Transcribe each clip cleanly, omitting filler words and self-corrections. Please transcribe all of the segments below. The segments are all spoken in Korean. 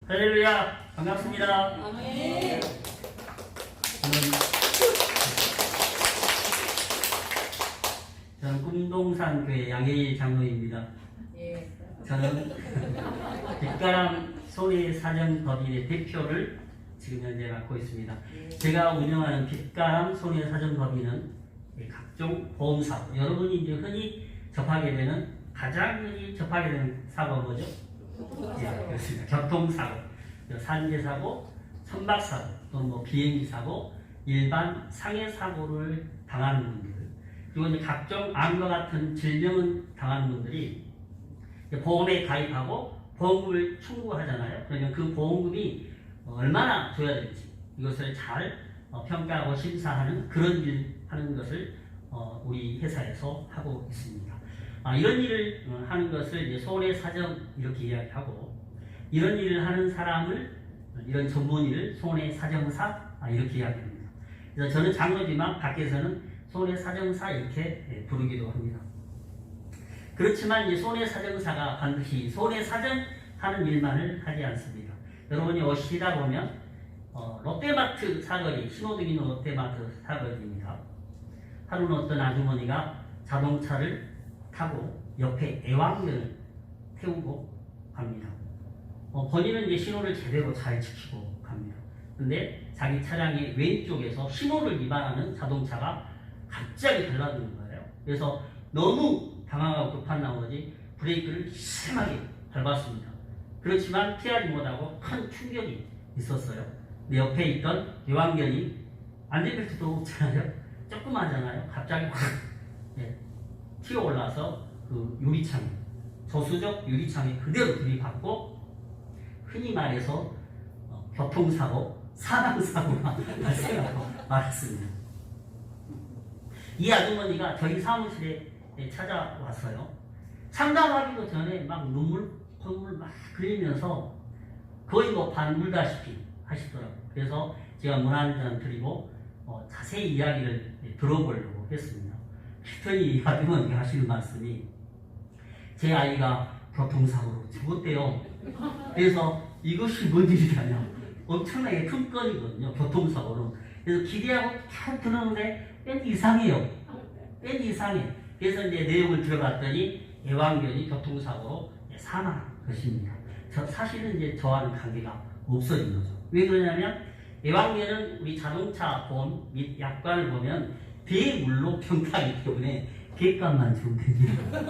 할렐루야, 반갑습니다. 아멘. 저는 꿈동산 교회 양혜일 장로입니다. 예. 저는 빛가람 손해사정법인의 대표를 지금 현재 맡고 있습니다. 제가 운영하는 빛가람 손해사정법인은 각종 보험사고, 여러분이 이제 흔히 접하게 되는, 가장 흔히 접하게 되는 사고가 뭐죠? 예, 그렇습니다. 교통사고, 산재사고, 선박사고, 또는 뭐 비행기사고, 일반 상해사고를 당하는 분들, 그리고 이제 각종 암과 같은 질병을 당하는 분들이 보험에 가입하고 보험금을 청구하잖아요. 그러면 그 보험금이 얼마나 줘야 될지 이것을 잘 평가하고 심사하는 그런 일 하는 것을 우리 회사에서 하고 있습니다. 이런 일을 하는 것을 이제 손해사정 이렇게 이야기하고, 이런 일을 하는 사람을, 이런 전문의를 손해사정사 이렇게 이야기합니다. 그래서 저는 장로지만 밖에서는 손해사정사 이렇게 부르기도 합니다. 그렇지만 이제 손해사정사가 반드시 손해사정하는 일만을 하지 않습니다. 여러분이 오시다 보면 롯데마트 사거리, 신호등 있는 롯데마트 사거리입니다. 하루는 어떤 아주머니가 자동차를 타고 옆에 애완견을 태우고 갑니다. 본인은 이제 신호를 제대로 잘 지키고 갑니다. 근데 자기 차량의 왼쪽에서 신호를 위반하는 자동차가 갑자기 달라드는 거예요. 그래서 너무 당황하고 급한 나머지 브레이크를 심하게 밟았습니다. 그렇지만 피하지 못하고 큰 충격이 있었어요. 근데 옆에 있던 애완견이 안전벨트도 없잖아요. 조그마하잖아요. 갑자기 확 튀어 올라서 그 유리창에, 저수적 유리창에 그대로 들이받고 흔히 말해서 교통사고, 사망사고가 발생하고 말았습니다. 이 아주머니가 저희 사무실에 찾아왔어요. 상담하기도 전에 막 콧물 막 흘리면서 거의 뭐 반울다시피 하시더라고요. 그래서 제가 문 한 잔 드리고 자세히 이야기를 들어보려고 했습니다. 그랬더니 이 아주머니가 하시는 말씀이, 제 아이가 교통사고로 죽었대요. 그래서 이것이 뭔 일이냐냐, 엄청나게 큰 건이거든요, 교통사고로. 그래서 기대하고 잘 들었는데 왠지 이상해요. 왠지 이상해. 그래서 이제 내용을 들어봤더니 애완견이 교통사고로 사망한 것입니다. 사실은 이제 저와는 관계가 없어진 거죠. 왜 그러냐면 애완견은 우리 자동차 보험 및 약관을 보면 대물로 평가하기 때문에 객관만 주면 됩니다.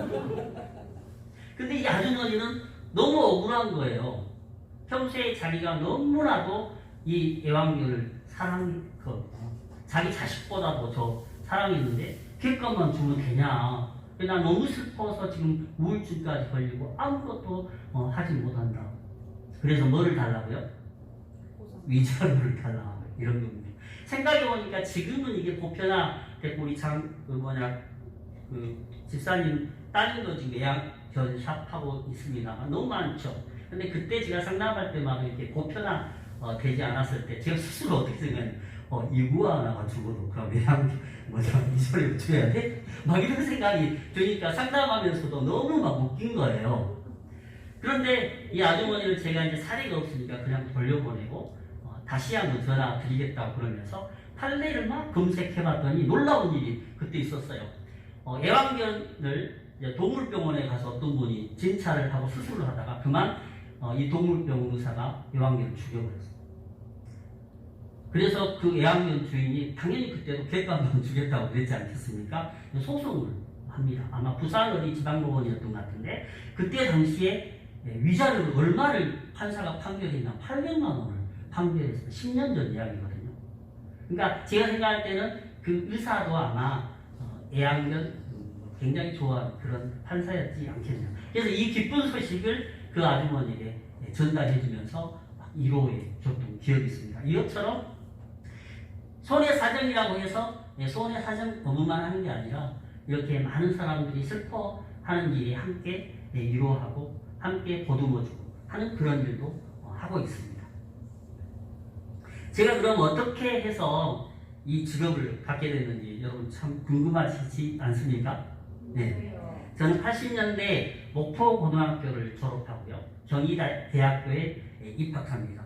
근데 이 아주머니는 너무 억울한 거예요. 평소에 자기가 너무나도 이 애완견을 사랑했거든요. 자기 자식보다도 더 사랑했는데 객관만 주면 되냐. 나 너무 슬퍼서 지금 우울증까지 걸리고 아무것도 하지 못한다. 그래서 뭐를 달라고요? 위자료를 달라. 이런 겁니다. 생각해보니까 지금은 이게 보편화됐고, 우리 집사님 따님도 지금 애완견 샵하고 있습니다만 너무 많죠. 근데 그때 제가 상담할 때마다 이렇게 보편화 되지 않았을 때 제가 스스로 어떻게 생각해요? 이구아 하나가 죽어도 그럼 애완견 위자료를 줘야 돼? 막 이런 생각이 드니까 상담하면서도 너무 막 웃긴 거예요. 그런데 이 아주머니를 제가 이제 사례가 없으니까 그냥 돌려보내고 다시 한번 전화 드리겠다고 그러면서 판례를 막 검색해봤더니 놀라운 일이 그때 있었어요. 애완견을 동물병원에 가서 어떤 분이 진찰을 하고 수술을 하다가 그만 이 동물병원 의사가 애완견을 죽여버렸어요. 그래서 그 애완견 주인이 당연히 그때도 객관만 주겠다고 그랬지 않겠습니까? 소송을 합니다. 아마 부산 어디 지방법원이었던 것 같은데, 그때 당시에 위자료를 얼마를 판사가 판결했냐, 800만 원을 판결했어요. 10년 전 이야기거든요. 그러니까 제가 생각할 때는 그 의사도 아마 애완견 굉장히 좋아하는 그런 판사였지 않겠냐. 그래서 이 기쁜 소식을 그 아주머니에게 전달해주면서 위로의 교통 기억이 있습니다. 이것처럼 손해사정이라고 해서 손해사정 업무만 하는 게 아니라 이렇게 많은 사람들이 슬퍼하는 일이 함께 위로하고 함께 보듬어주고 하는 그런 일도 하고 있습니다. 제가 그럼 어떻게 해서 이 직업을 갖게 됐는지 여러분 참 궁금하시지 않습니까? 네. 저는 80년대 목포고등학교를 졸업하고요. 경희대학교에 입학합니다.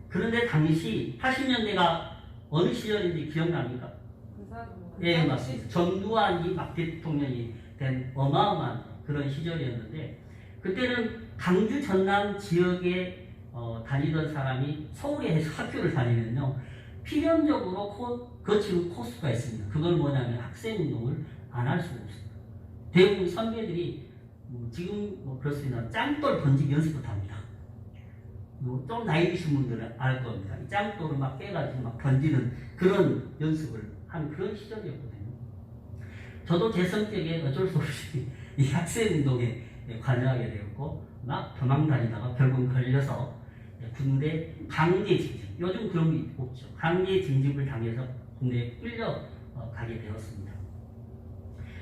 그런데 당시 80년대가 어느 시절인지 기억납니까? 예, 맞습니다. 전두환이 막 대통령이 된 어마어마한 그런 시절이었는데, 그때는 강주 전남 지역에 다니던 사람이 서울에 학교를 다니면요, 필연적으로 거치는 코스가 있습니다. 그건 뭐냐면 학생운동을 안 할 수가 없습니다. 대부분 선배들이 지금 그렇습니다. 짱돌 던지기 연습부터 합니다. 좀 나이 드신 분들은 알 겁니다. 이 짱돌을 막 빼가지고 막 던지는 그런 연습을 한 그런 시절이었거든요. 저도 제 성격에 어쩔 수 없이 이 학생운동에 관여하게 되었고, 막 도망 다니다가 결국 걸려서 군대 강제 징집, 요즘 그런 게 없죠. 강제 징집을 당해서 군대에 끌려가게 되었습니다.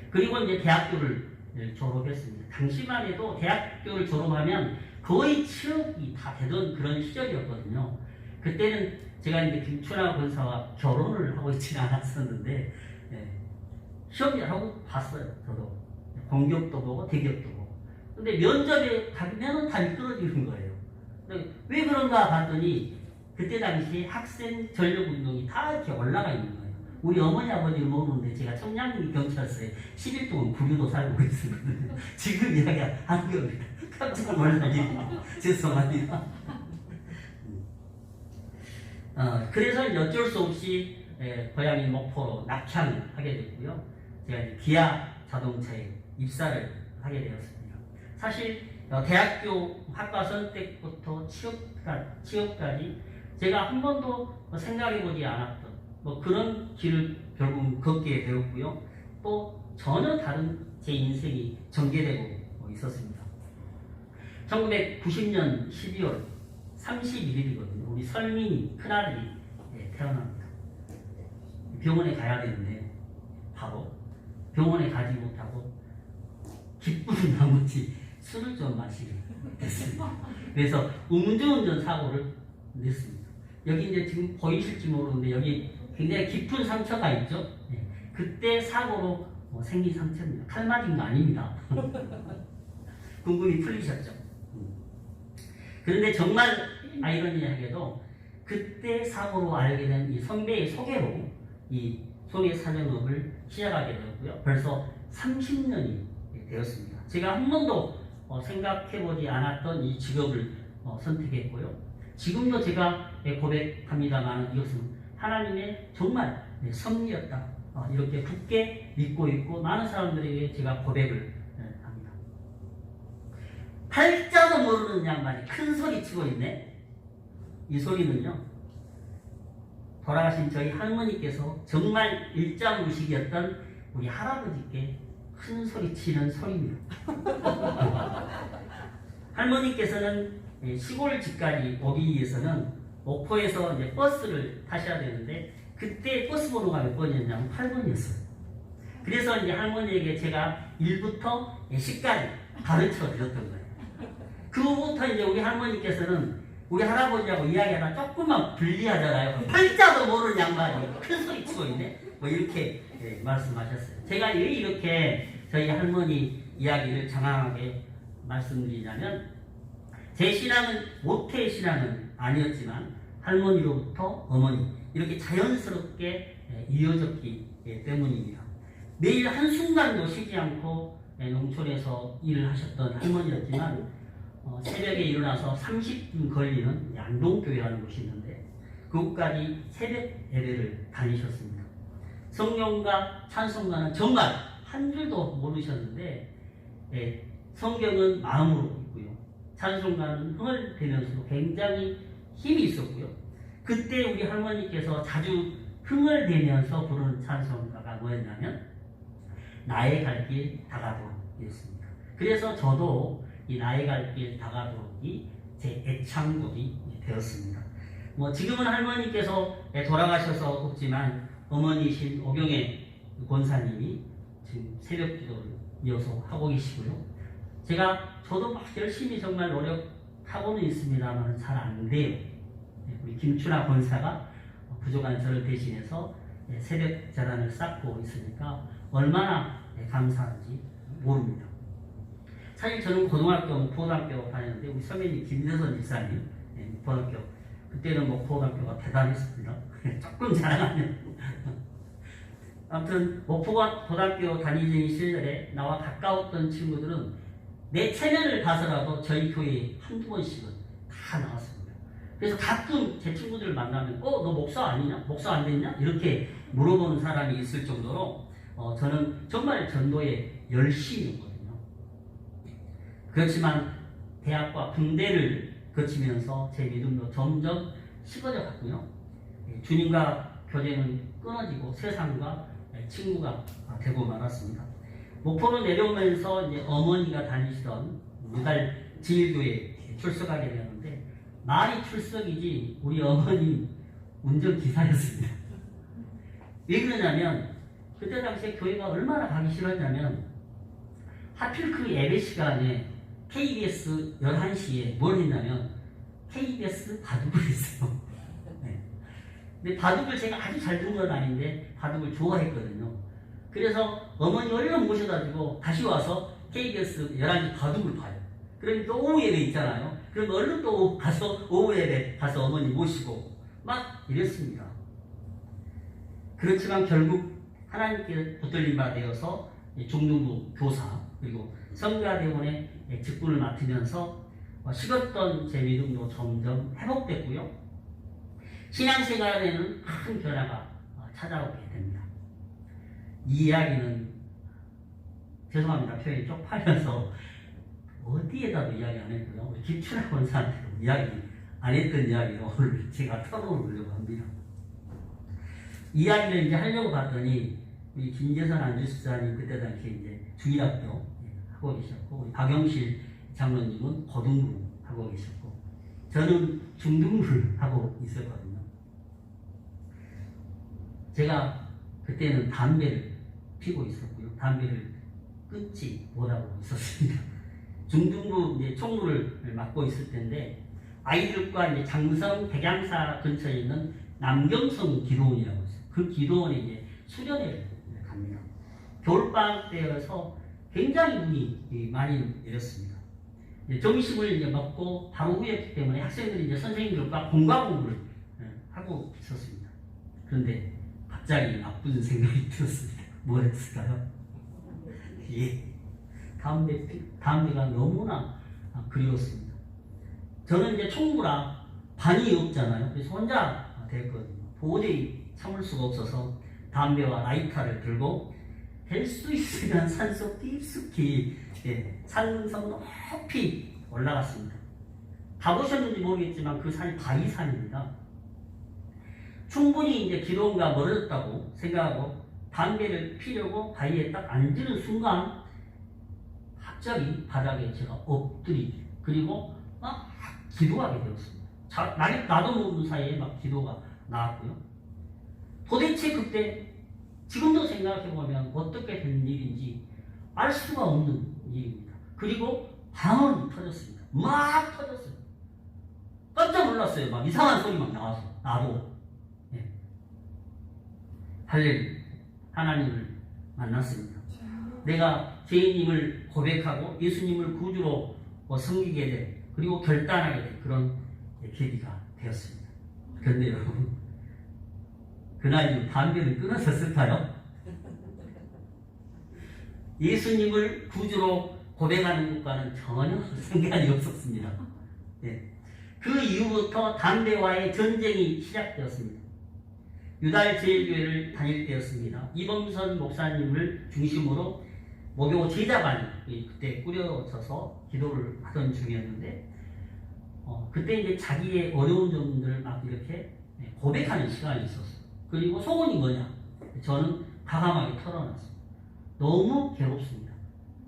그리고 이제 대학교를 졸업했습니다. 당시만 해도 대학교를 졸업하면 거의 취업이 다 되던 그런 시절이었거든요. 그때는 제가 이제 김춘하 권사와 결혼을 하고 있지는 않았었는데, 시험을 하고 봤어요. 저도 공기업도 보고 대기업도 보고. 근데 면접에 가면은 다 미끄러지는 거예요. 왜 그런가 봤더니 그때 당시 학생 전력 운동이 다 이렇게 올라가 있는 거예요. 우리 어머니 아버지를 모르는데 제가 청량리 경찰서에 10일 동안 구류도 살고 있었거든요. 지금 이야기하는 겁니다. 깜짝 놀라요. 죄송합니다. 그래서 어쩔 수 없이 고향인 목포로 낙향을 하게 됐고요. 제가 이제 기아 자동차에 입사를 하게 되었습니다. 사실 대학교 학과 선택부터 취업까지 제가 한 번도 생각해보지 않았던 그런 길을 결국 걷게 되었고요. 또 전혀 다른 제 인생이 전개되고 있었습니다. 1990년 12월 31일이거든요. 우리 설민이 큰아들이 태어납니다. 병원에 가야 되는데 바로 병원에 가지 못하고 기쁜 나머지 술을 좀 마시게 됐습니다. 그래서 음주운전 사고를 냈습니다. 여기 이제 지금 보이실지 모르는데 여기 굉장히 깊은 상처가 있죠. 그때 사고로 생긴 상처입니다. 칼 맞은 거 아닙니다. 궁금이 풀리셨죠? 그런데 정말 아이러니하게도 그때 사고로 알게 된 이 선배의 소개로 이 손해사정업을 시작하게 되었고요. 벌써 30년이 되었습니다. 제가 한 번도 생각해보지 않았던 이 직업을 선택했고요. 지금도 제가 고백합니다만 이것은 하나님의 정말 섭리였다. 이렇게 굳게 믿고 있고 많은 사람들에게 제가 고백을 합니다. 팔자도 모르는 양반이 큰 소리 치고 있네. 이 소리는요, 돌아가신 저희 할머니께서 정말 일자무식이었던 우리 할아버지께 큰 소리 치는 소리입니다. 할머니께서는 시골 집까지 오기 위해서는 목포에서 이제 버스를 타셔야 되는데 그때 버스 번호가 몇 번이었냐면 8번이었어요. 그래서 이제 할머니에게 제가 1부터 10까지 가르쳐 드렸던 거예요. 그 후부터 이제 우리 할머니께서는 우리 할아버지하고 이야기하다 조금만 불리하잖아요. 팔자도 모르는 양반이 큰 소리 치고 있네. 이렇게 말씀하셨어요. 제가 왜 이렇게 저희 할머니 이야기를 장황하게 말씀드리냐면, 제 신앙은 모태의 신앙은 아니었지만 할머니로부터 어머니 이렇게 자연스럽게 이어졌기 때문입니다. 매일 한순간도 쉬지 않고 농촌에서 일을 하셨던 할머니였지만 새벽에 일어나서 30분 걸리는 양동교회라는 곳이 있는데 그곳까지 새벽 예배를 다니셨습니다. 성경과 찬송가는 정말 한 줄도 모르셨는데 성경은 마음으로 읽고요. 찬송가는 흥을 대면서도 굉장히 힘이 있었고요. 그때 우리 할머니께서 자주 흥을 대면서 부르는 찬송가가 뭐였냐면 나의 갈 길 다가도록이었습니다. 그래서 저도 이 나의 갈 길 다가도록이 제 애창곡이 되었습니다. 지금은 할머니께서 돌아가셔서 없지만 어머니이신 오경애 권사님이 지금 새벽 기도를 이어서 하고 계시고요. 저도 막 열심히 정말 노력하고는 있습니다만 잘 안 돼요. 우리 김춘하 권사가 부족한 저를 대신해서 새벽 재단을 쌓고 있으니까 얼마나 감사한지 모릅니다. 사실 저는 고등학교, 고등학교 다녔는데 우리 선배님 김대선 집사님 목포고등학교. 그때는 목포고등학교가 대단했습니다. 조금 자랑하면. 아무튼 목포고등학교 다니는 시절에 나와 가까웠던 친구들은 내 체면을 봐서라도 저희 교회에 한두 번씩은 다 나왔습니다. 그래서 가끔 제 친구들을 만나면 너 목사 아니냐? 목사 안 됐냐? 이렇게 물어보는 사람이 있을 정도로 저는 정말 전도에 열심이었거든요. 그렇지만 대학과 군대를 거치면서 제 믿음도 점점 식어져 갔고요. 주님과 교제는 끊어지고 세상과 친구가 되고 말았습니다. 목포로 내려오면서 이제 어머니가 다니시던 무달 지일교회에 출석하게 되었는데 말이 출석이지 우리 어머니 운전기사였습니다. 왜 그러냐면 그때 당시에 교회가 얼마나 가기 싫었냐면 하필 그 예배 시간에 KBS 11시에 뭘 했냐면 KBS 바둑을 했어요. 네. 근데 바둑을 제가 아주 잘 둔 건 아닌데 바둑을 좋아했거든요. 그래서 어머니 얼른 모셔가지고 다시 와서 KBS 11시 바둑을 봐요. 그러면 또 오후 예배 있잖아요. 그럼 얼른 또 가서 오후 예배 가서 어머니 모시고 막 이랬습니다. 그렇지만 결국 하나님께 붙들림 바 되어서 중등부 교사 그리고 성가대원의 직분을 맡으면서 식었던 제 믿음도 점점 회복됐고요. 신앙생활에는 큰 변화가 찾아오게 됩니다. 이 이야기는 죄송합니다. 표현이 쪽팔려서 어디에다도 이야기 안 했고요. 우리 김춘학 권사한테도 이야기 안 했던 이야기를 오늘 제가 털어놓으려고 합니다. 이야기를 이제 하려고 봤더니 우리 김재선 안주수사님 그때 당시에 이제 중일학교 하고 계셨고 우리 박영실 장로님은 고등부 하고 계셨고 저는 중등부를 하고 있었거든요. 제가 그때는 담배를 피고 있었고요. 담배를 끊지 못하고 있었습니다. 중등부 이제 총무를 맡고 있을 텐데 아이들과 이제 장성 백양사 근처에 있는 남경성 기도원이라고 있어요. 그 기도원에 이제 수련회를 갑니다. 겨울방학 때여서 굉장히 눈이 많이 내렸습니다. 점심을 이제 먹고 바로 후였기 때문에 학생들이 이제 선생님들과 공과 공부를 하고 있었습니다. 그런데 갑자기 나쁜 생각이 들었습니다. 뭐였을까요? 예. 담배가 너무나 그리웠습니다. 저는 이제 총무라 반이 없잖아요. 그래서 혼자 됐거든요. 도저히 참을 수가 없어서 담배와 라이터를 들고 될 수 있으면 산속 깊숙이 산성 높이 올라갔습니다. 가보셨는지 모르겠지만 그 산이 바위산입니다. 충분히 이제 기도원과 멀어졌다고 생각하고 담배를 피려고 바위에 딱 앉는 순간 갑자기 바닥에 제가 엎드리게 그리고 막 기도하게 되었습니다. 나도 모르는 사이에 막 기도가 나왔고요. 도대체 그때 지금도 생각해보면 어떻게 된 일인지 알 수가 없는 일입니다. 그리고 방언이 터졌습니다. 막 터졌어요. 깜짝 놀랐어요. 막 이상한 소리 막 나와서 나도 할렐루야 하나님을 만났습니다. 내가 죄인임을 고백하고 예수님을 구주로 섬기게 된 그리고 결단하게 된 그런 계기가 되었습니다. 그런데 여러분 그날 이후 담배를 끊었었을까요? 예수님을 구주로 고백하는 것과는 전혀 상관이 없었습니다. 그 이후부터 담배와의 전쟁이 시작되었습니다. 유달제일교회를 다닐 때였습니다. 이범선 목사님을 중심으로 목요 제자반이 그때 꾸려져서 기도를 하던 중이었는데 그때 이제 자기의 어려운 점들을 막 이렇게 고백하는 시간이 있었어요. 그리고 소원이 뭐냐? 저는 과감하게 털어놨습니다. 너무 괴롭습니다.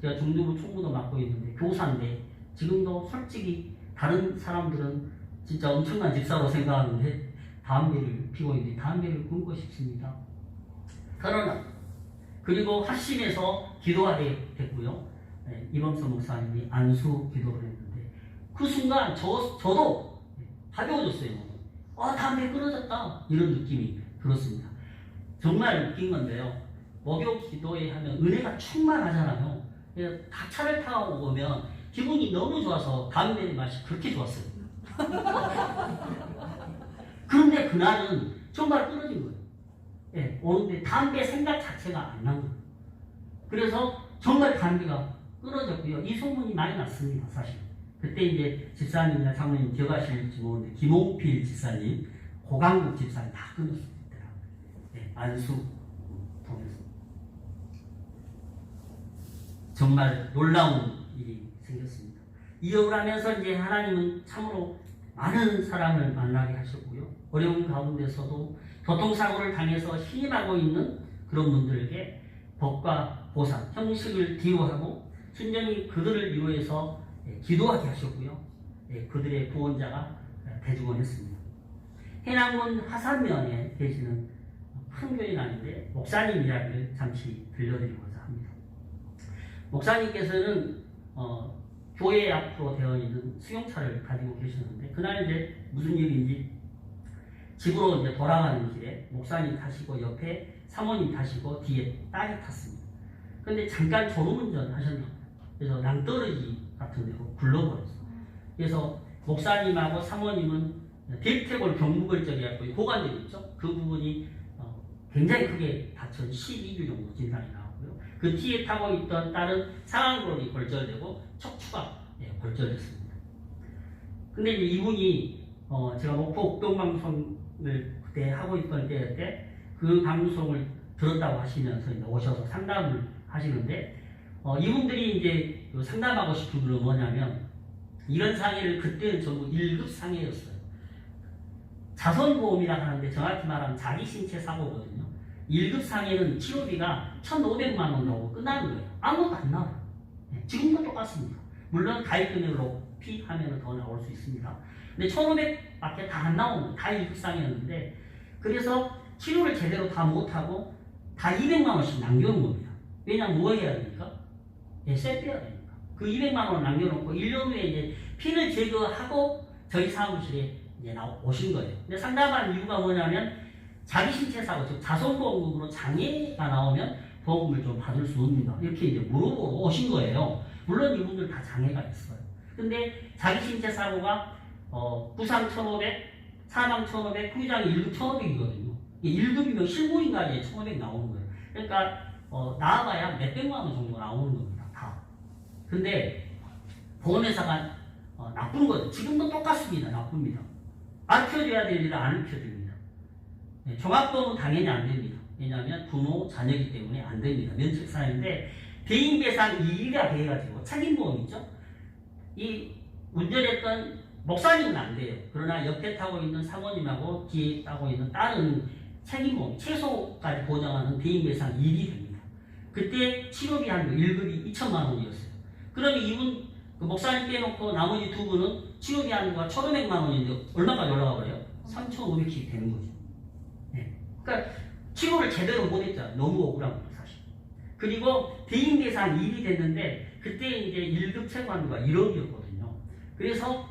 제가 중등부 총무도 맡고 있는데 교사인데 지금도 솔직히 다른 사람들은 진짜 엄청난 집사로 생각하는데 담배를 피고 있는데 담배를 끊고 싶습니다. 털어놨. 그리고 합심해서 기도하게 됐고요. 이범선 목사님이 안수 기도를 했는데 그 순간 저도 가벼워졌어요. 담배 끊어졌다 이런 느낌이 들었습니다. 정말 웃긴 건데요. 목요 기도에 하면 은혜가 충만하잖아요. 다 차를 타고 오면 기분이 너무 좋아서 담배 맛이 그렇게 좋았어요. 그런데 그날은 정말 끊어진 거예요. 예, 오는데 담배 생각 자체가 안 난 거예요. 그래서 정말 담배가 끊어졌고요. 이 소문이 많이 났습니다, 사실. 그때 이제 집사님이나 장로님 기억하실지 모르는데, 김홍필 집사님, 고강국 집사님 다 끊었습니다. 예, 안수 통해서. 정말 놀라운 일이 생겼습니다. 이역을 하면서 이제 하나님은 참으로 많은 사람을 만나게 하셨고요. 어려운 가운데서도 교통사고를 당해서 신임하고 있는 그런 분들에게 법과 보상, 형식을 뒤로하고 순전히 그들을 위로해서 기도하게 하셨고요. 그들의 구원자가 대중원했습니다. 해남군 화산면에 계시는 큰 교인 아닌데 목사님 이야기를 잠시 들려드리고자 합니다. 목사님께서는 교회 앞으로 되어 있는 수용차를 가지고 계셨는데 그날 이제 무슨 일인지 집으로 이제 돌아가는 길에 목사님 타시고 옆에 사모님 타시고 뒤에 딸이 탔습니다. 근데 잠깐 졸음운전 하셨나 봐요. 그래서 낭떠러지 같은 데로 굴러버렸어요. 그래서 목사님하고 사모님은 딜테골 경부골절이었고 고관절 있죠? 그 부분이 굉장히 크게 다쳐 12주 정도 진단이 나왔고요. 그 뒤에 타고 있던 딸은 상안골이 골절되고 척추가 골절됐습니다. 근데 이제 이분이 제가 목포 옥동방송을 그때 하고 있던 때였대 그 방송을 들었다고 하시면서 이제 오셔서 상담을 하시는데 이분들이 이제 상담하고 싶은 건 뭐냐면 이런 상해를 그때는 전부 1급 상해였어요. 자손보험이라고 하는데 정확히 말하면 자기신체 사고거든요. 1급 상해는 치료비가 1,500만 원 나오고 끝나는 거예요. 아무것도 안 나와요. 지금도 똑같습니다. 물론 가입금액을 높이 하면 더 나올 수 있습니다. 근데 1,500밖에 다 안 나오는 거예요. 다 1급 상해였는데 그래서 치료를 제대로 다 못하고 다 200만 원씩 남겨놓은 겁니다. 왜냐면 뭐 해야 됩니까? 쇠 빼야 되니까. 그 200만 원 남겨놓고 1년 후에 이제 피를 제거하고 저희 사무실에 이제 오신 거예요. 근데 상담한 이유가 뭐냐면 자기 신체 사고, 즉 자손보험금으로 장애가 나오면 보험금을 좀 받을 수 없는가 이렇게 이제 물어보러 오신 거예요. 물론 이분들 다 장애가 있어요. 근데 자기 신체 사고가 부상 1,500, 사망 1,500, 후유장이 1급 1,500이거든요. 1급이면 실무인까지 1,500 나오는 거예요. 그러니까 나와봐야 몇백만 원 정도 나오는 겁니다. 다. 근데 보험회사가 나쁜 거죠. 지금도 똑같습니다. 나쁩니다. 안 켜줘야 될 일을 안 켜줍니다. 종합보험은 당연히 안 됩니다. 왜냐하면 부모, 자녀이기 때문에 안 됩니다. 면책사인데 대인배상 2위가 돼가지고 책임보험이죠. 이 운전했던 목사님은 안 돼요. 그러나 옆에 타고 있는 사모님하고 뒤에 타고 있는 딸은 책임보험, 최소까지 보장하는 대인배상 1위 됩니다. 그때 치료비 한 1급이 2천만 원이었어요. 그러면 이분 그 목사님 빼놓고 나머지 두 분은 치료비 한도가 1,500만 원인데 얼마까지 올라가 버려요? 3,500씩 되는 거죠. 네. 그러니까 치료를 제대로 못했잖아요. 너무 억울한 거죠, 사실. 그리고 대인배상 1위 됐는데 그때 이제 1급 최고 한도가 1억이었거든요. 그래서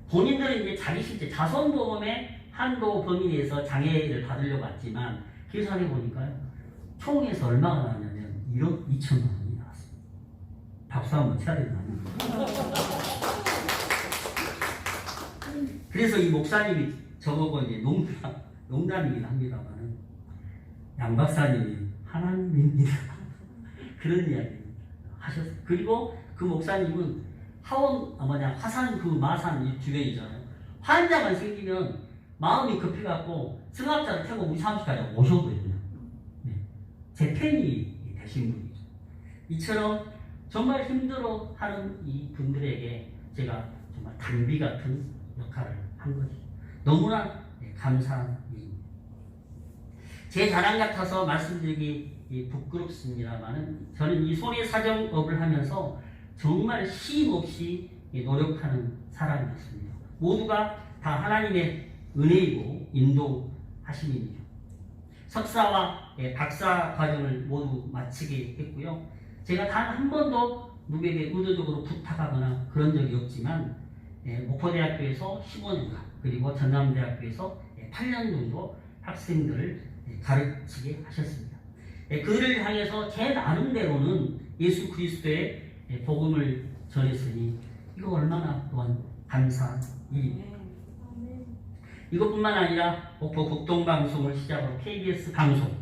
본인들은 이제 자기 실제 자손보험의 한도 범위 내에서 장애를 받으려고 했지만 계산해 보니까요. 총에서 얼마가 나왔냐면 1억 2천만 원이 나왔습니다. 박수 한번 쳐야 되는 거 아닙니까? 그래서 이 목사님이 저보고 이제 농담이긴 합니다만 양 박사님이 하나님입니다. 그런 이야기 하셨어요. 그리고 그 목사님은 화산 그 마산 이 주변이잖아요. 환자만 생기면 마음이 급해갖고 승합차를 타고 우리 사무실까지 오셨거든요. 네. 제 팬이 되신 분이죠. 이처럼 정말 힘들어하는 이 분들에게 제가 정말 단비 같은 역할을 한 거죠. 너무나 감사한 일입니다. 제 자랑 같아서 말씀드리기 부끄럽습니다만은 저는 이 손해사정업을 하면서 정말 쉼없이 노력하는 사람이었습니다. 모두가 다 하나님의 은혜이고 인도하심이죠. 석사와 박사 과정을 모두 마치게 했고요. 제가 단 한 번도 누구에게 의도적으로 부탁하거나 그런 적이 없지만 목포대학교에서 15년간 그리고 전남대학교에서 8년 정도 학생들을 가르치게 하셨습니다. 그들을 향해서 제 나름대로는 예수 그리스도의 복음을 전했으니 이거 얼마나 또한 감사일입니다. 이것뿐만 아니라 목포 국동방송을 시작으로 KBS 방송,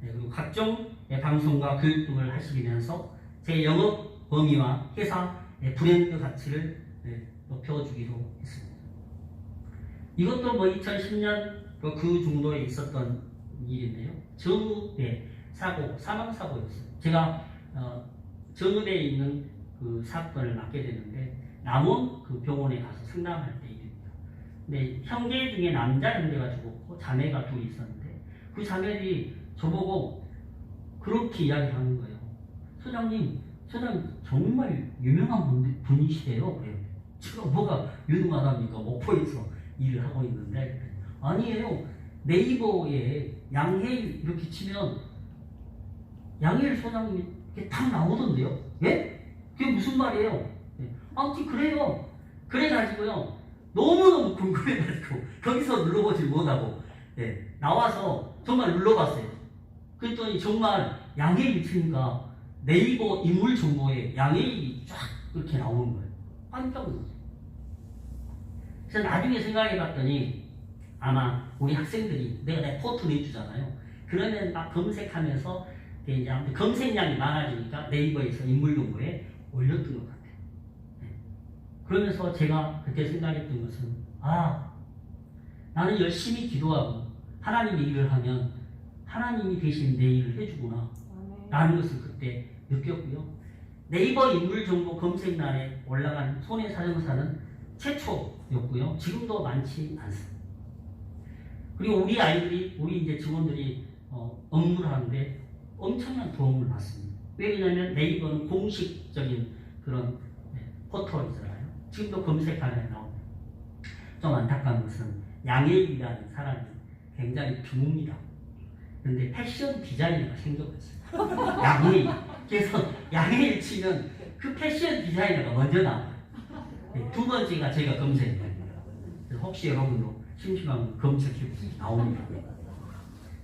그리고 각종 방송과 교육 등을 하시면서 제 영업 범위와 회사 브랜드 가치를 높여주기도 했습니다. 이것도 뭐 2010년 그 정도에 있었던 일인데요. 정읍의 사망 사고였어요. 제가 정읍에 있는 그 사건을 맡게 됐는데 남원 그 병원에 가서 상담할 때 일입니다. 근데 형제 중에 남자 형제가 죽었고 자매가 둘이 있었는데 그 자매들이 저보고 그렇게 이야기를 하는 거예요. 소장님 정말 유명한 분이시대요. 그래요. 제가 뭐가 유명하답니까? 목포에서 일을 하고 있는데 아니에요. 네이버에 양해일 이렇게 치면 양해일 소장님이 이렇게 딱 나오던데요. 예? 그게 무슨 말이에요? 아무튼 그래요. 그래가지고요. 너무너무 궁금해가지고 거기서 눌러보지 못하고 나와서 정말 눌러봤어요. 그랬더니 정말 양해일 치니까 네이버 인물 정보에 양해일이 쫙 이렇게 나오는 거예요. 깜짝 놀랐어요. 그래서 나중에 생각해봤더니 아마 우리 학생들이 내가 포트 내주잖아요. 그러면 막 검색하면서 이제 아무튼 검색량이 많아지니까 네이버에서 인물 정보에 올렸던 것 같아요. 그러면서 제가 그때 생각했던 것은 나는 열심히 기도하고 하나님의 일을 하면 하나님이 대신 내 일을 해주구나 라는 것을 그때 느꼈고요. 네이버 인물정보 검색란에 올라간 손해사정사는 최초였고요. 지금도 많지 않습니다. 그리고 우리 아이들이, 우리 이제 직원들이 업무를 하는데 엄청난 도움을 받습니다. 왜냐하면 네이버는 공식적인 그런 포털이잖아요. 지금도 검색하면 나옵니다. 좀 안타까운 것은 양해일이라는 사람이 굉장히 드뭅니다. 그런데 패션 디자이너가 생겨버렸어요. 양해일. 그래서 양해일 치면 그 패션 디자이너가 먼저 나와요. 두 번째가 제가 검색입니다. 혹시 여러분도 심심하면 검색해보세요. 나옵니다.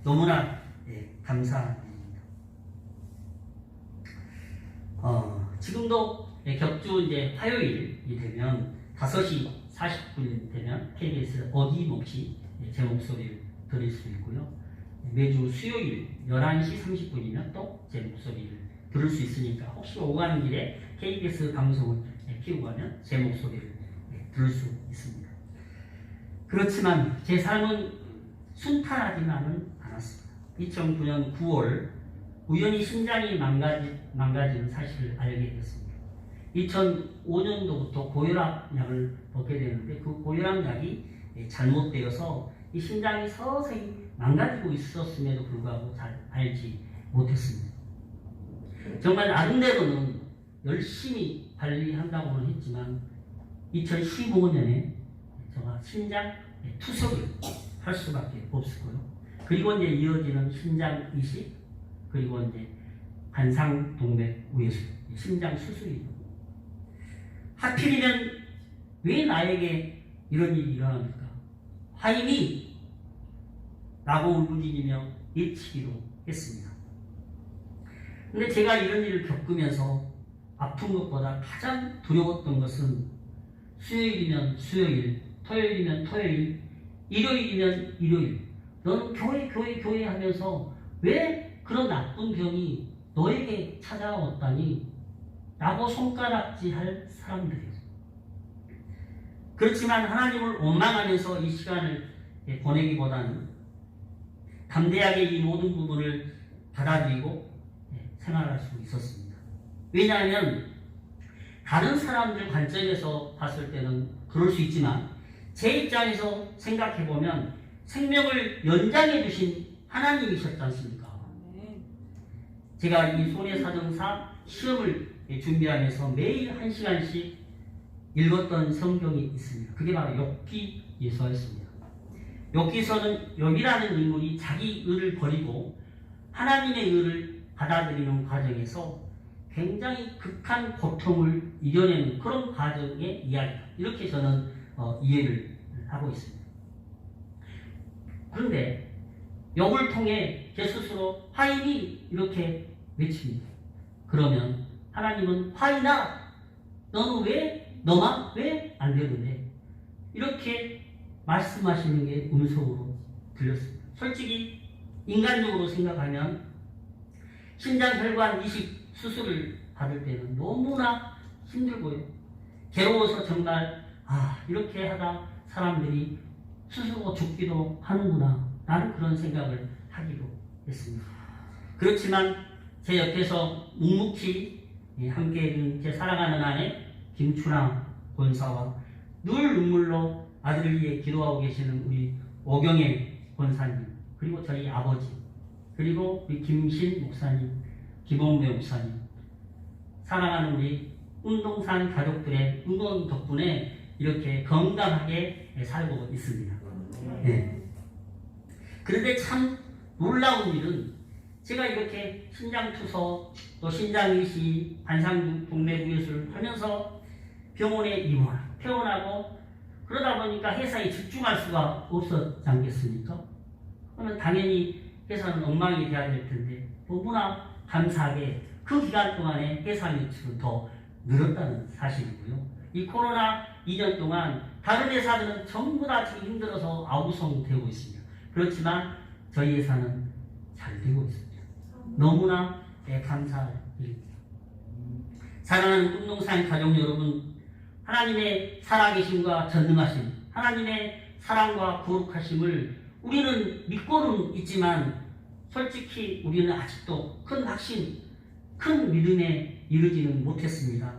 너무나 감사합니다. 지금도 격주 이제 화요일이 되면 5시 40분 되면 KBS 어김없이 제 목소리를 들을 수 있고요. 매주 수요일 11시 30분이면 또 제 목소리를 들을 수 있으니까 혹시 오가는 길에 KBS 방송을 키우고 가면 제 목소리를 들을 수 있습니다. 그렇지만 제 삶은 순탄하지만은 않았습니다. 2009년 9월 우연히 심장이 망가지는 사실을 알게 되었습니다. 2005년도부터 고혈압약을 먹게 되는데 그 고혈압약이 잘못되어서 이 심장이 서서히 망가지고 있었음에도 불구하고 잘 알지 못했습니다. 정말 나름대로는 열심히 관리한다고는 했지만 2015년에 제가 심장 투석을 할 수밖에 없었고요. 그리고 이제 이어지는 심장 이식, 그리고 이제 관상동맥 우회수, 심장 수술입니다. 하필이면 왜 나에게 이런 일이 일어납니까? 하임이 라고 울부짖으며 외치기도 했습니다. 근데 제가 이런 일을 겪으면서 아픈 것보다 가장 두려웠던 것은 수요일이면 수요일, 토요일이면 토요일, 일요일이면 일요일. 너는 교회 하면서 왜 그런 나쁜 병이 너에게 찾아왔다니? 라고 손가락질할 사람들이에요. 그렇지만 하나님을 원망하면서 이 시간을 보내기보다는 담대하게 이 모든 부분을 받아들이고 생활할 수 있었습니다. 왜냐하면 다른 사람들 관점에서 봤을 때는 그럴 수 있지만 제 입장에서 생각해보면 생명을 연장해 주신 하나님이셨지 않습니까? 제가 이 손해사정사 시험을 준비하면서 매일 1시간씩 읽었던 성경이 있습니다. 그게 바로 욥기서였습니다. 욥기서는 욥이라는 인물이 자기 의를 버리고 하나님의 의를 받아들이는 과정에서 굉장히 극한 고통을 이겨내는 그런 과정의 이야기다. 이렇게 저는 이해를 하고 있습니다. 그런데 욥을 통해 제 스스로 화인이 이렇게 외칩니다. 그러면 하나님은 화인아, 너는 왜 너만 왜 안 되는데? 이렇게 말씀하시는 게 음성으로 들렸습니다. 솔직히 인간적으로 생각하면 심장혈관 이식 수술을 받을 때는 너무나 힘들고요. 괴로워서 정말 이렇게 하다 사람들이 스스로 죽기도 하는구나 라는 그런 생각을 하기도 했습니다. 그렇지만 제 옆에서 묵묵히 함께 제 사랑하는 아내 김춘아 권사와 늘 눈물로 아들을 위해 기도하고 계시는 우리 오경애 권사님, 그리고 저희 아버지, 그리고 우리 김신 목사님, 김홍배 목사님, 사랑하는 우리 운동산 가족들의 응원 덕분에 이렇게 건강하게 살고 있습니다. 네. 그런데 참 놀라운 일은 제가 이렇게 신장투석, 또 신장이식, 관상동맥우회수를 하면서 병원에 퇴원하고 그러다 보니까 회사에 집중할 수가 없었지 않겠습니까? 그러면 당연히 회사는 엉망이 돼야 될 텐데 너무나 감사하게 그 기간 동안에 회사 매출은 더 늘었다는 사실이고요. 이 코로나 2년 동안 다른 회사들은 전부 다 지금 힘들어서 아우성되고 있습니다. 그렇지만 저희 회사는 잘 되고 있습니다. 너무나 감사할 일입니다. 사랑하는 운동산 가족 여러분, 하나님의 살아계심과 전능하심, 하나님의 사랑과 거룩하심을 우리는 믿고는 있지만 솔직히 우리는 아직도 큰 확신, 큰 믿음에 이르지는 못했습니다.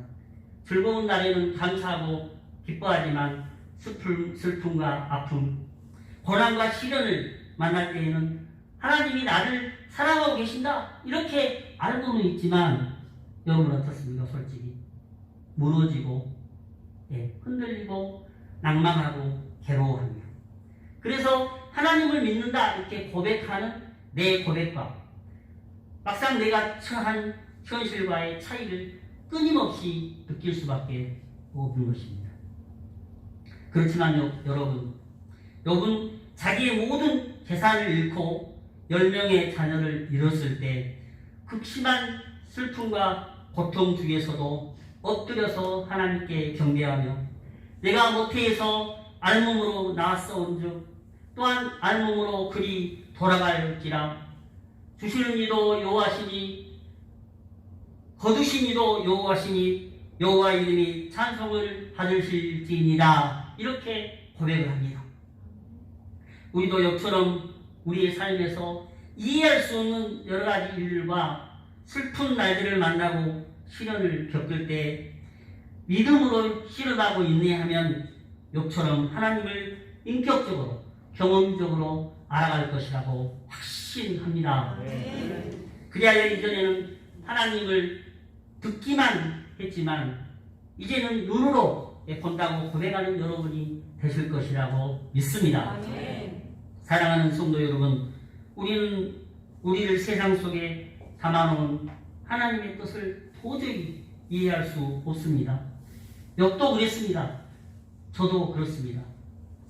즐거운 날에는 감사하고 기뻐하지만 슬픔과 아픔, 고난과 시련을 만날 때에는 하나님이 나를 사랑하고 계신다 이렇게 알고는 있지만 여러분 어떻습니까? 솔직히 무너지고 흔들리고 낭망하고 괴로워합니다. 그래서 하나님을 믿는다 이렇게 고백하는 내 고백과 막상 내가 처한 현실과의 차이를 끊임없이 느낄 수밖에 없는 것입니다. 그렇지만 여러분 자기의 모든 재산을 잃고 10명의 자녀를 잃었을 때 극심한 슬픔과 고통 중에서도 엎드려서 하나님께 경배하며 내가 모태에서 알몸으로 나왔사온즉 또한 알몸으로 그리 돌아갈지라 주시는 이도 여호와시니 거두신 이도 여호와시니 여호와 이름이 찬송을 받으실지니라 이렇게 고백을 합니다. 우리도 이처럼 우리의 삶에서 이해할 수 없는 여러 가지 일과 슬픈 날들을 만나고 시련을 겪을 때 믿음으로 씨름하고 인내하면 욕처럼 하나님을 인격적으로 경험적으로 알아갈 것이라고 확신합니다. 그리하여 이전에는 하나님을 듣기만 했지만 이제는 눈으로 본다고 고백하는 여러분이 되실 것이라고 믿습니다. 사랑하는 성도 여러분, 우리는 우리를 세상 속에 담아놓은 하나님의 뜻을 도저히 이해할 수 없습니다. 욥도 그랬습니다. 저도 그렇습니다.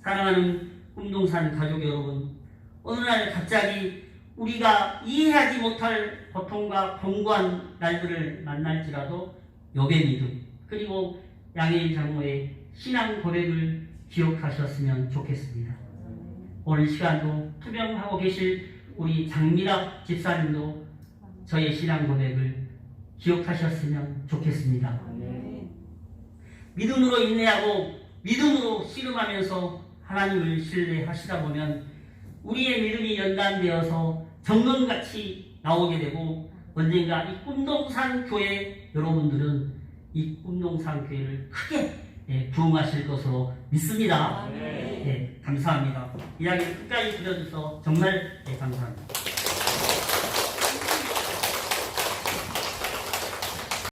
사랑하는 운동산 가족 여러분, 어느 날 갑자기 우리가 이해하지 못할 고통과 공고한 날들을 만날지라도 욥의 믿음 그리고 양해인 장모의 신앙 고백을 기억하셨으면 좋겠습니다. 오늘 시간도 투병하고 계실 우리 장미락 집사님도 저의 신앙 고백을 기억하셨으면 좋겠습니다. 믿음으로 인내하고 믿음으로 씨름하면서 하나님을 신뢰하시다 보면 우리의 믿음이 연단되어서 정론같이 나오게 되고 언젠가 이 꿈동산 교회 여러분들은 이 꿈동산 교회를 크게 부흥하실 것으로 믿습니다. 감사합니다. 이야기 끝까지 들어주셔서 정말 감사합니다.